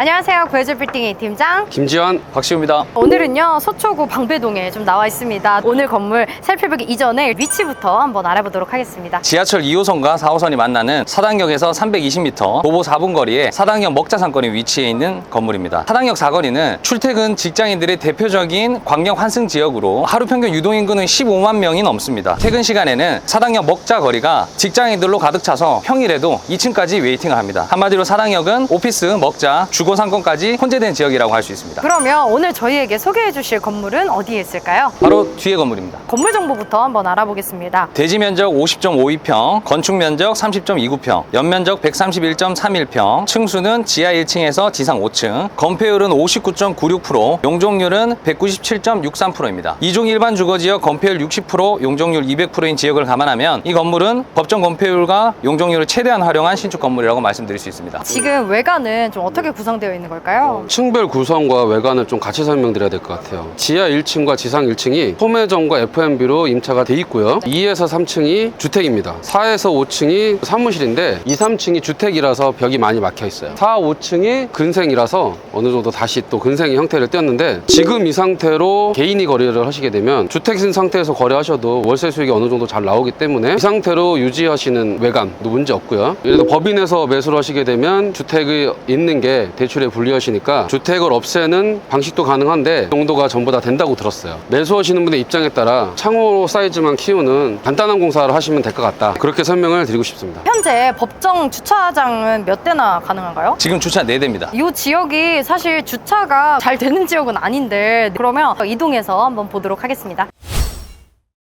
안녕하세요. 구해줄 빌딩의 팀장 김지환, 박시우입니다. 오늘은요 서초구 방배동에 좀 나와 있습니다. 오늘 건물 살펴보기 이전에 위치부터 한번 알아보도록 하겠습니다. 지하철 2호선과 4호선이 만나는 사당역에서 320m, 도보 4분 거리에 사당역 먹자상권에 위치해 있는 건물입니다. 사당역 사거리는 출퇴근 직장인들의 대표적인 광역 환승 지역으로 하루 평균 유동인구는 15만 명이 넘습니다. 퇴근 시간에는 사당역 먹자 거리가 직장인들로 가득 차서 평일에도 2층까지 웨이팅을 합니다. 한마디로 사당역은 오피스, 먹자, 주거 상권까지 혼재된 지역이라고 할 수 있습니다. 그러면 오늘 저희에게 소개해 주실 건물은 어디에 있을까요? 바로 뒤에 건물입니다. 건물 정보부터 한번 알아보겠습니다. 대지 면적 50.52평, 건축 면적 30.29평, 연면적 131.31평, 층수는 지하 1층에서 지상 5층, 건폐율은 59.96%, 용적률은 197.63%입니다. 이중 일반 주거지역 건폐율 60%, 용적률 200%인 지역을 감안하면 이 건물은 법정 건폐율과 용적률을 최대한 활용한 신축 건물이라고 말씀드릴 수 있습니다. 지금 외관은 좀 어떻게 구성되어 있는 걸까요? 층별 구성과 외관을 좀 같이 설명드려야 될 것 같아요. 지하 1층과 지상 1층이 소매점과 F&B로 임차가 돼 있고요. 2에서 3층이 주택입니다. 4에서 5층이 사무실인데 2, 3층이 주택이라서 벽이 많이 막혀 있어요. 4, 5층이 근생이라서 어느 정도 다시 또 근생의 형태를 띄었는데, 지금 이 상태로 개인이 거래를 하시게 되면 주택인 상태에서 거래하셔도 월세 수익이 어느 정도 잘 나오기 때문에 이 상태로 유지하시는 외관도 문제 없고요. 예를 들어 법인에서 매수를 하시게 되면 주택이 있는 게 대출에 불리하시니까 주택을 없애는 방식도 가능한데 정도가 전부 다 된다고 들었어요. 매수하시는 분의 입장에 따라 창호 사이즈만 키우는 간단한 공사를 하시면 될 것 같다, 그렇게 설명을 드리고 싶습니다. 현재 법정 주차장은 몇 대나 가능한가요? 지금 주차 4대입니다. 이 지역이 사실 주차가 잘 되는 지역은 아닌데, 그러면 이동해서 한번 보도록 하겠습니다.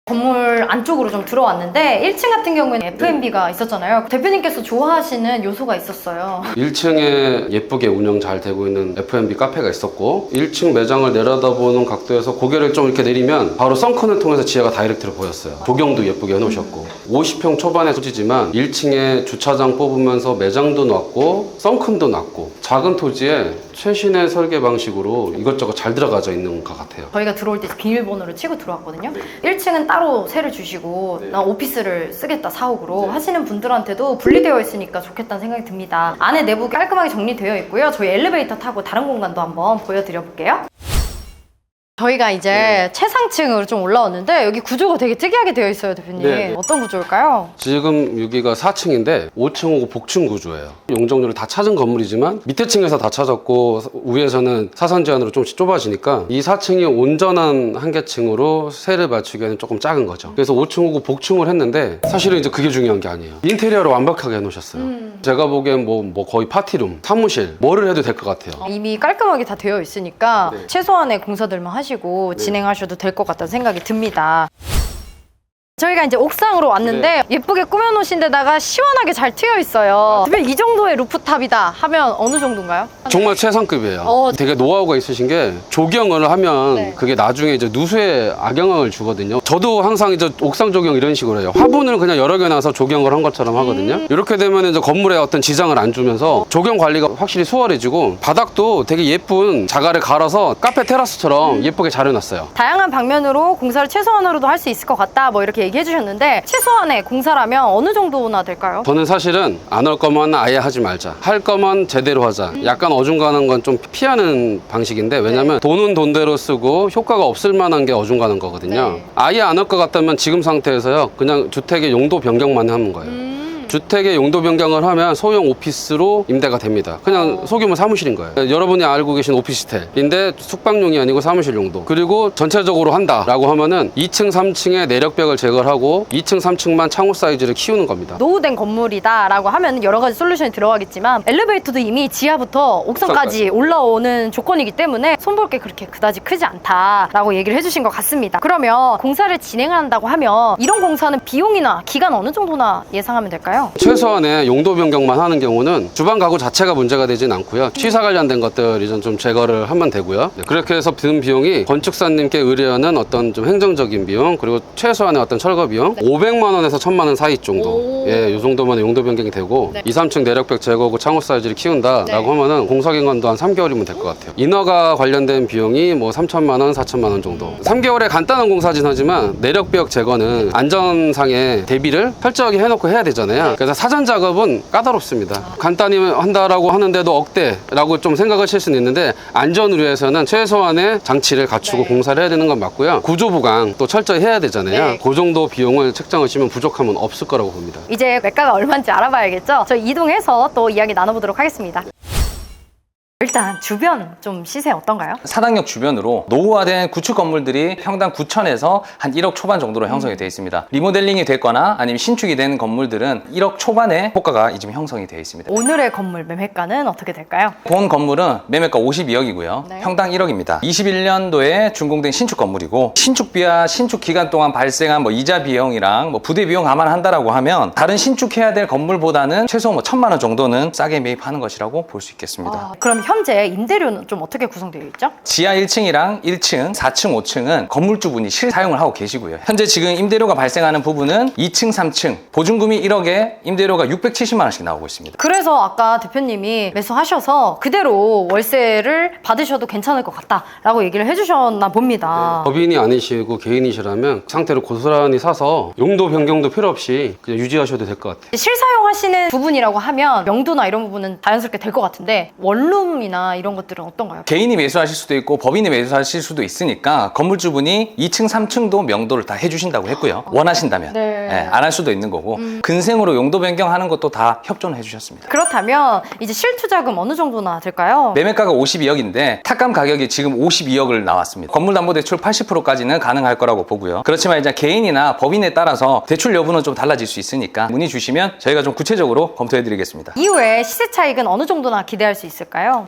건물 안쪽으로 좀 들어왔는데 1층 같은 경우에는 F&B가 있었잖아요. 대표님께서 좋아하시는 요소가 있었어요. 1층에 예쁘게 운영 잘 되고 있는 F&B 카페가 있었고, 1층 매장을 내려다보는 각도에서 고개를 좀 이렇게 내리면 바로 선컨을 통해서 지하가 다이렉트로 보였어요. 조경도 예쁘게 해놓으셨고, 50평 초반의 토지지만 1층에 주차장 뽑으면서 매장도 놨고 선컨도 놨고, 작은 토지에 최신의 설계 방식으로 이것저것 잘 들어가져 있는 것 같아요. 저희가 들어올 때 비밀번호를 치고 들어왔거든요. 1층은 따로 세를 주시고 나 오피스를 쓰겠다, 사옥으로 하시는 분들한테도 분리되어 있으니까 좋겠다는 생각이 듭니다. 안에 내부 깔끔하게 정리되어 있고요. 저희 엘리베이터 타고 다른 공간도 한번 보여드려 볼게요. 저희가 이제 최상층으로 좀 올라왔는데 여기 구조가 되게 특이하게 되어 있어요, 대표님. 네. 어떤 구조일까요? 지금 여기가 4층인데 5층하고 복층 구조예요. 용적률을 다 찾은 건물이지만 밑에 층에서 다 찾았고 위에서는 사선 제한으로 좀씩 좁아지니까 이 4층이 온전한 한계층으로 세를 맞추기에는 조금 작은 거죠. 그래서 5층하고 복층을 했는데 사실은 이제 그게 중요한 게 아니에요. 인테리어를 완벽하게 해놓으셨어요. 제가 보기엔 뭐 거의 파티룸, 사무실 뭐를 해도 될 것 같아요. 이미 깔끔하게 다 되어 있으니까 네. 최소한의 공사들만 하시고 진행하셔도 될 것 같다는 생각이 듭니다. 저희가 이제 옥상으로 왔는데 예쁘게 꾸며놓으신 데다가 시원하게 잘 트여 있어요. 대표님, 이 정도의 루프탑이다 하면 어느 정도인가요? 정말 최상급이에요. 되게 노하우가 있으신 게 조경을 하면 그게 나중에 이제 누수에 악영향을 주거든요. 저도 항상 이제 옥상 조경 이런 식으로 해요. 화분을 그냥 여러 개 놔서 조경을 한 것처럼 하거든요. 이렇게 되면 이제 건물에 어떤 지장을 안 주면서 조경 관리가 확실히 수월해지고, 바닥도 되게 예쁜 자갈을 갈아서 카페 테라스처럼 예쁘게 잘 해놨어요. 다양한 방면으로 공사를 최소한으로도 할 수 있을 것 같다 뭐 이렇게 얘기해 주셨는데, 최소한의 공사라면 어느 정도나 될까요? 저는 사실은 안 할 거면 아예 하지 말자, 할 거면 제대로 하자, 약간 어중간한 건 좀 피하는 방식인데, 왜냐면 돈은 돈대로 쓰고 효과가 없을 만한 게 어중간한 거거든요. 아예 안 할 것 같다면 지금 상태에서요 그냥 주택의 용도 변경만 하는 거예요. 주택의 용도 변경을 하면 소형 오피스로 임대가 됩니다. 그냥 소규모 사무실인 거예요. 여러분이 알고 계신 오피스텔인데 숙박용이 아니고 사무실 용도. 그리고 전체적으로 한다라고 하면은 2층, 3층의 내력벽을 제거를 하고 2층, 3층만 창호 사이즈를 키우는 겁니다. 노후된 건물이다 라고 하면 여러 가지 솔루션이 들어가겠지만, 엘리베이터도 이미 지하부터 옥상까지 올라오는 조건이기 때문에 손볼 게 그렇게 그다지 크지 않다라고 얘기를 해주신 것 같습니다. 그러면 공사를 진행한다고 하면 이런 공사는 비용이나 기간 어느 정도나 예상하면 될까요? 최소한의 용도 변경만 하는 경우는 주방 가구 자체가 문제가 되진 않고요. 취사 관련된 것들 이제 좀 제거를 하면 되고요. 그렇게 해서 드는 비용이 건축사님께 의뢰하는 어떤 좀 행정적인 비용, 그리고 최소한의 어떤 철거 비용 500만 원에서 1000만 원 사이 정도, 이 정도만 용도 변경이 되고 2, 3층 내력벽 제거고 창호 사이즈를 키운다라고 하면은 공사기간도 한 3개월이면 될 것 같아요. 인허가 관련된 비용이 뭐 3천만 원, 4천만 원 정도. 3개월에 간단한 공사진 하지만 내력벽 제거는 안전상의 대비를 철저하게 해놓고 해야 되잖아요. 그래서 사전 작업은 까다롭습니다. 간단히 한다라고 하는데도 억대라고 좀 생각하실 수는 있는데 안전을 위해서는 최소한의 장치를 갖추고 네. 공사를 해야 되는 건 맞고요. 구조 부강 또 철저히 해야 되잖아요. 네. 그 정도 비용을 책정하시면 부족함은 없을 거라고 봅니다. 이제 매가가 얼마인지 알아봐야겠죠? 저희 이동해서 또 이야기 나눠보도록 하겠습니다. 일단 주변 좀 시세 어떤가요? 사당역 주변으로 노후화된 구축 건물들이 평당 9천에서 한 1억 초반 정도로 형성이 되어 있습니다. 리모델링이 됐거나 아니면 신축이 된 건물들은 1억 초반의 호가가 지금 형성이 되어 있습니다. 오늘의 건물 매매가는 어떻게 될까요? 본 건물은 매매가 52억이고요. 네. 평당 1억입니다. 21년도에 준공된 신축 건물이고 신축비와 신축 기간 동안 발생한 이자 비용이랑 부대 비용 감안한다라고 하면 다른 신축해야 될 건물보다는 최소 1,000만 원 정도는 싸게 매입하는 것이라고 볼 수 있겠습니다. 그럼 현재 임대료는 좀 어떻게 구성되어 있죠? 지하 1층이랑 1층, 4층, 5층은 건물주분이 실사용을 하고 계시고요. 현재 지금 임대료가 발생하는 부분은 2층, 3층 보증금이 1억에 임대료가 670만 원씩 나오고 있습니다. 그래서 아까 대표님이 매수하셔서 그대로 월세를 받으셔도 괜찮을 것 같다라고 얘기를 해주셨나 봅니다. 법인이 아니시고 개인이시라면 상태를 고스란히 사서 용도 변경도 필요 없이 그냥 유지하셔도 될 것 같아요. 실사용하시는 부분이라고 하면 명도나 이런 부분은 자연스럽게 될 것 같은데 원룸이나 이런 것들은 어떤가요? 개인이 매수하실 수도 있고 법인이 매수하실 수도 있으니까 건물주분이 2층, 3층도 명도를 다 해주신다고 했고요. 원하신다면. 네. 안 할 수도 있는 거고 근생으로 용도 변경하는 것도 다 협조는 해주셨습니다. 그렇다면 이제 실투자금 어느 정도나 될까요? 매매가가 52억인데 탁감 가격이 지금 52억을 나왔습니다. 건물담보대출 80%까지는 가능할 거라고 보고요. 그렇지만 이제 개인이나 법인에 따라서 대출 여부는 좀 달라질 수 있으니까 문의 주시면 저희가 좀 구체적으로 검토해드리겠습니다. 이후에 시세 차익은 어느 정도나 기대할 수 있을까요?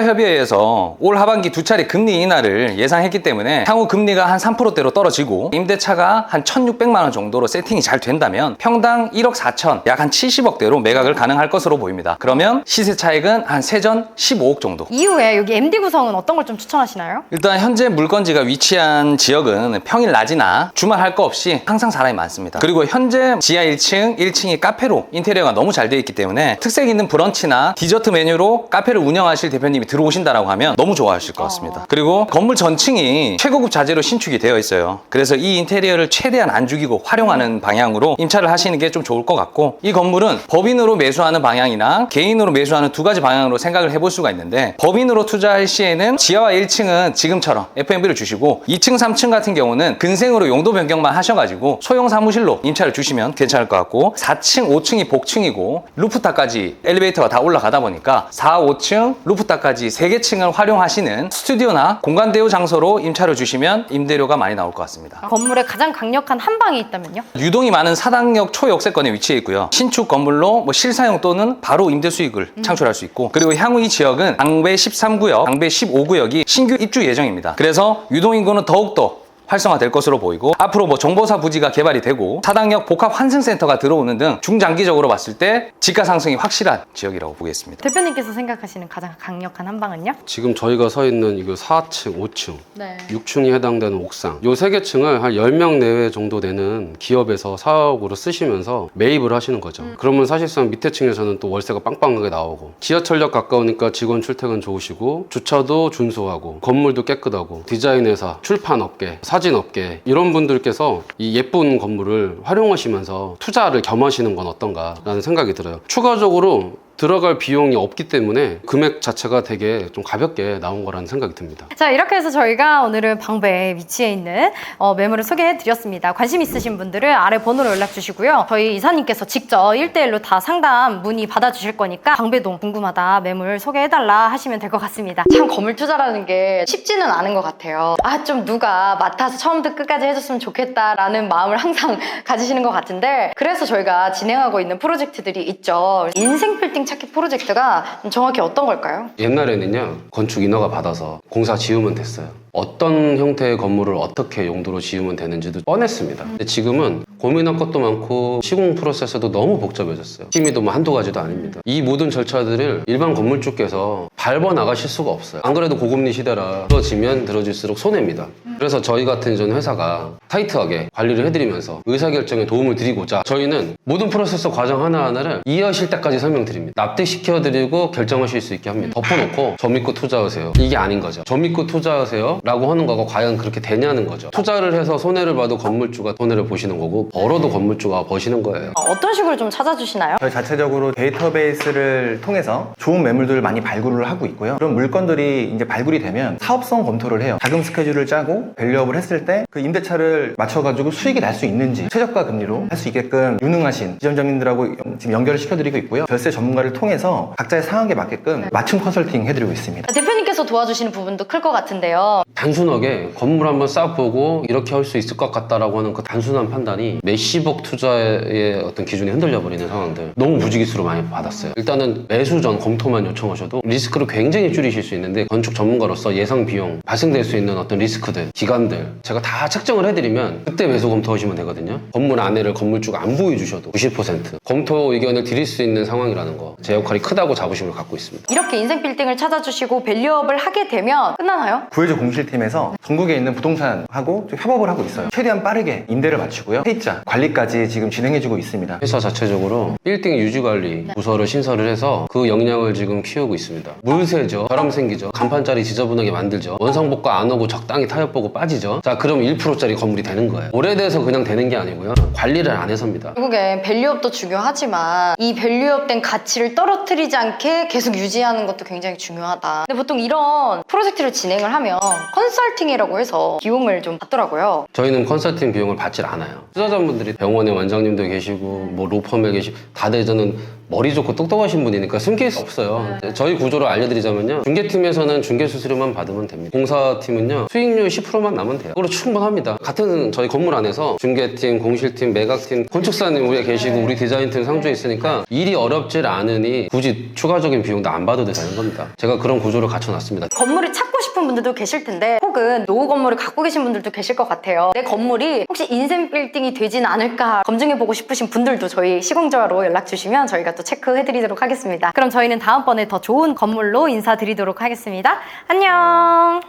금융투자협의회에서 올 하반기 두 차례 금리 인하를 예상했기 때문에 향후 금리가 한 3%대로 떨어지고 임대차가 한 1,600만 원 정도로 세팅이 잘 된다면 평당 1억 4천, 약 한 70억대로 매각을 가능할 것으로 보입니다. 그러면 시세 차익은 한 세전 15억 정도. 이후에 여기 MD 구성은 어떤 걸 좀 추천하시나요? 일단 현재 물건지가 위치한 지역은 평일 낮이나 주말 할 거 없이 항상 사람이 많습니다. 그리고 현재 지하 1층, 1층이 카페로 인테리어가 너무 잘 되어 있기 때문에 특색 있는 브런치나 디저트 메뉴로 카페를 운영하실 대표님이 들어오신다라고 하면 너무 좋아하실 것 같습니다. 그리고 건물 전층이 최고급 자재로 신축이 되어 있어요. 그래서 이 인테리어를 최대한 안 죽이고 활용하는 방향으로 임차를 하시는 게 좀 좋을 것 같고, 이 건물은 법인으로 매수하는 방향이나 개인으로 매수하는 두 가지 방향으로 생각을 해볼 수가 있는데, 법인으로 투자할 시에는 지하와 1층은 지금처럼 F&B를 주시고 2층, 3층 같은 경우는 근생으로 용도 변경만 하셔가지고 소형 사무실로 임차를 주시면 괜찮을 것 같고, 4층, 5층이 복층이고 루프탑까지 엘리베이터가 다 올라가다 보니까 4, 5층, 루프탑까지 3개 층을 활용하시는 스튜디오나 공간 대여 장소로 임차를 주시면 임대료가 많이 나올 것 같습니다. 건물에 가장 강력한 한방이 있다면요? 유동이 많은 사당역 초역세권에 위치해 있고요. 신축 건물로 실사용 또는 바로 임대 수익을 창출할 수 있고, 그리고 향후 이 지역은 방배 13구역, 방배 15구역이 신규 입주 예정입니다. 그래서 유동인구는 더욱더 활성화될 것으로 보이고, 앞으로 정보사 부지가 개발이 되고 사당역 복합 환승센터가 들어오는 등 중장기적으로 봤을 때 지가 상승이 확실한 지역이라고 보겠습니다. 대표님께서 생각하시는 가장 강력한 한방은요? 지금 저희가 서 있는 이거 4층, 5층, 네. 6층이 6층이 해당되는 옥상, 요 3개 층을 한 10명 내외 정도 되는 기업에서 사업으로 쓰시면서 매입을 하시는 거죠. 그러면 사실상 밑에 층에서는 또 월세가 빵빵하게 나오고, 지하철역 가까우니까 직원 출퇴근 좋으시고, 주차도 준수하고, 건물도 깨끗하고, 디자인 회사, 출판 업계, 사진업계, 이런 분들께서 이 예쁜 건물을 활용하시면서 투자를 겸하시는 건 어떤가라는 생각이 들어요. 추가적으로 들어갈 비용이 없기 때문에 금액 자체가 되게 좀 가볍게 나온 거라는 생각이 듭니다. 자, 이렇게 해서 저희가 오늘은 방배에 위치해 있는 매물을 소개해 드렸습니다. 관심 있으신 분들은 아래 번호로 연락 주시고요. 저희 이사님께서 직접 1대1로 다 상담 문의 받아주실 거니까 방배동 궁금하다, 매물 소개해달라 하시면 될 것 같습니다. 참 건물 투자라는 게 쉽지는 않은 것 같아요. 좀 누가 맡아서 처음부터 끝까지 해줬으면 좋겠다라는 마음을 항상 가지시는 것 같은데, 그래서 저희가 진행하고 있는 프로젝트들이 있죠. 인생 빌딩 찾기 프로젝트가 정확히 어떤 걸까요? 옛날에는요, 건축 인허가 받아서 공사 지으면 됐어요. 어떤 형태의 건물을 어떻게 용도로 지으면 되는지도 뻔했습니다. 근데 지금은 고민할 것도 많고 시공 프로세스도 너무 복잡해졌어요. 심의도 한두 가지도 아닙니다. 이 모든 절차들을 일반 건물주께서 밟아 나가실 수가 없어요. 안 그래도 고금리 시대라 들어지면 들어질수록 손해입니다. 그래서 저희 같은 이전 회사가 타이트하게 관리를 해드리면서 의사결정에 도움을 드리고자 저희는 모든 프로세스 과정 하나하나를 이해하실 때까지 설명드립니다. 납득시켜드리고 결정하실 수 있게 합니다. 덮어놓고 저 믿고 투자하세요, 이게 아닌 거죠. 저 믿고 투자하세요 라고 하는 거가 과연 그렇게 되냐는 거죠. 투자를 해서 손해를 봐도 건물주가 손해를 보시는 거고, 또 벌어도 건물주가 버시는 거예요. 어떤 식으로 좀 찾아주시나요? 저희 자체적으로 데이터베이스를 통해서 좋은 매물들을 많이 발굴을 하고 있고요. 그런 물건들이 이제 발굴이 되면 사업성 검토를 해요. 자금 스케줄을 짜고 밸류업을 했을 때 그 임대차를 맞춰가지고 수익이 날 수 있는지 최저가 금리로 할 수 있게끔 유능하신 지점장님들하고 지금 연결을 시켜드리고 있고요. 절세 전문가를 통해서 각자의 상황에 맞게끔 맞춤 컨설팅 해드리고 있습니다. 대표님께서 도와주시는 부분도 클 것 같은데요. 단순하게 건물 한번 싹 보고 이렇게 할 수 있을 것 같다라고 하는 그 단순한 판단이 몇십억 투자의 어떤 기준이 흔들려 버리는 상황들 너무 무지기수로 많이 받았어요. 일단은 매수 전 검토만 요청하셔도 리스크를 굉장히 줄이실 수 있는데 건축 전문가로서 예상 비용 발생될 수 있는 어떤 리스크들, 기간들 제가 다 책정을 해드리면 그때 매수 검토하시면 되거든요. 건물 안에를 건물주가 안 보여주셔도 90% 검토 의견을 드릴 수 있는 상황이라는 거 제 역할이 크다고 자부심을 갖고 있습니다. 이렇게 인생 빌딩을 찾아주시고 밸류업을 하게 되면 끝나나요? 구해줘 공실팀에서 전국에 있는 부동산하고 좀 협업을 하고 있어요. 최대한 빠르게 임대를 마치고요. 세입자 관리까지 지금 진행해주고 있습니다. 회사 자체적으로 빌딩 유지관리 부서를 신설을 해서 그 역량을 지금 키우고 있습니다. 물 새죠, 바람 생기죠, 간판짜리 지저분하게 만들죠, 원상복구 안 오고 적당히 타협 보고 빠지죠. 자, 그럼 1%짜리 건물이 되는 거예요. 오래돼서 그냥 되는 게 아니고요, 관리를 안 해서입니다. 결국엔 밸류업도 중요하지만 이 밸류업된 가치를 떨어뜨리지 않게 계속 유지하는 것도 굉장히 중요하다. 근데 보통 이런 프로젝트를 진행을 하면 컨설팅이라고 해서 비용을 좀 받더라고요. 저희는 컨설팅 비용을 받질 않아요. 투자자분들이 병원의 원장님도 계시고 뭐 로펌에 계시고 다들 저는 머리 좋고 똑똑하신 분이니까 숨길 수 없어요. 저희 구조를 알려드리자면요, 중개팀에서는 중개수수료만 받으면 됩니다. 공사팀은요 수익률 10%만 나면 돼요. 그걸로 충분합니다. 같은 저희 건물 안에서 중개팀, 공실팀, 매각팀, 건축사님 우리가 계시고 우리 디자인팀 상주에 있으니까 일이 어렵질 않으니 굳이 추가적인 비용도 안 받아도 되는 겁니다. 제가 그런 구조를 갖춰놨습니다. 건물을 찾고 싶은 분들도 계실 텐데 혹은 노후 건물을 갖고 계신 분들도 계실 것 같아요. 내 건물이 혹시 인생 빌딩이 되진 않을까 검증해보고 싶으신 분들도 저희 시공자로 연락 주시면 저희가 또 체크해드리도록 하겠습니다. 그럼 저희는 다음번에 더 좋은 건물로 인사드리도록 하겠습니다. 안녕.